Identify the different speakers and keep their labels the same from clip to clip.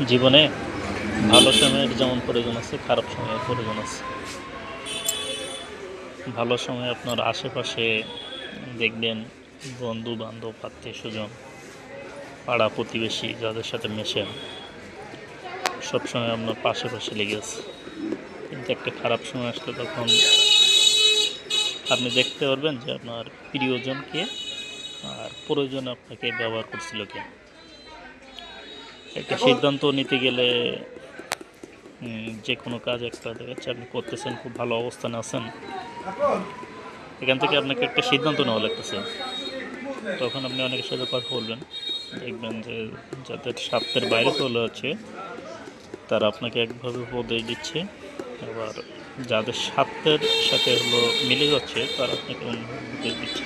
Speaker 1: জীবনে ভালো সময়ের যেমন প্রয়োজন আছে, খারাপ সময়ের প্রয়োজন আছে। ভালো সময় আপনার আশেপাশে দেখবেন বন্ধু বান্ধব, আত্মীয় স্বজন, পাড়া প্রতিবেশী যাদের সাথে মেশেন সবসময় আপনার পাশে লেগে আছে। কিন্তু একটা খারাপ সময় আসলে তখন আপনি দেখতে পারবেন যে আপনার প্রিয়জন কে আর প্রয়োজনে আপনাকে ব্যবহার করছিল কে। একটা সিদ্ধান্ত নিতে গেলে যে কোনো কাজ একটা দেখাচ্ছে আপনি করতেছেন, খুব ভালো অবস্থানে আছেন, এখান থেকে আপনাকে একটা সিদ্ধান্ত নেওয়া লাগতেছে। তখন আপনি অনেকের সাথে কথা বলবেন, দেখবেন যে যাদের স্বার্থের বাইরে চলে যাচ্ছে তারা আপনাকে একভাবে উপদেশ দিচ্ছে, আবার যাদের স্বার্থের সাথে মিলে যাচ্ছে তারা আপনাকে অন্যভাবে উপদেশ দিচ্ছে।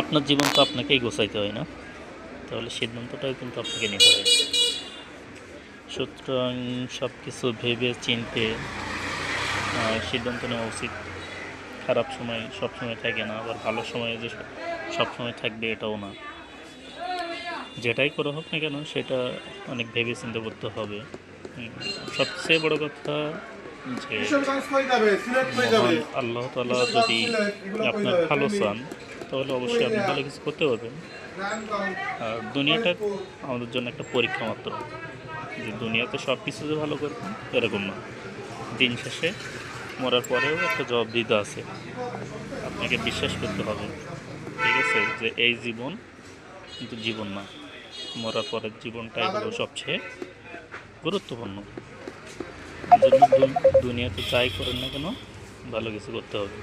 Speaker 1: আপনার জীবন তো আপনাকেই গোছাইতে হয় না, তাহলে সিদ্ধান্তটাও কিন্তু আপনাকে নিতে হয়। সুতরাং সব কিছু ভেবে চিনতে সিদ্ধান্ত নেওয়া উচিত। খারাপ সময় সবসময় থাকে না, আবার ভালো সময়ে যে সবসময় থাকবে এটাও না। যেটাই করা হোক না কেন সেটা অনেক ভেবে চিন্তা করতে হবে। সবচেয়ে বড় কথা যে মহান আল্লাহ তাআলা যদি আপনার ভালো চান তাহলে অবশ্যই আপনি ভালো কিছু করতে পারবেন। আর দুনিয়াটা আমাদের জন্য একটা পরীক্ষা মাত্র, যে দুনিয়াতে সব কিছু যে ভালো করবেন এরকম না। দিন শেষে মরার পরেও একটা জবাবদিহিতা আছে, আপনাকে বিশ্বাস করতে হবে। ঠিক আছে, যে এই জীবন কিন্তু জীবন না, মরার পরের জীবনটাই হলো সবচেয়ে গুরুত্বপূর্ণ। এই জন্য দুনিয়াতে যাই করেন না কেন ভালো কিছু করতে হবে।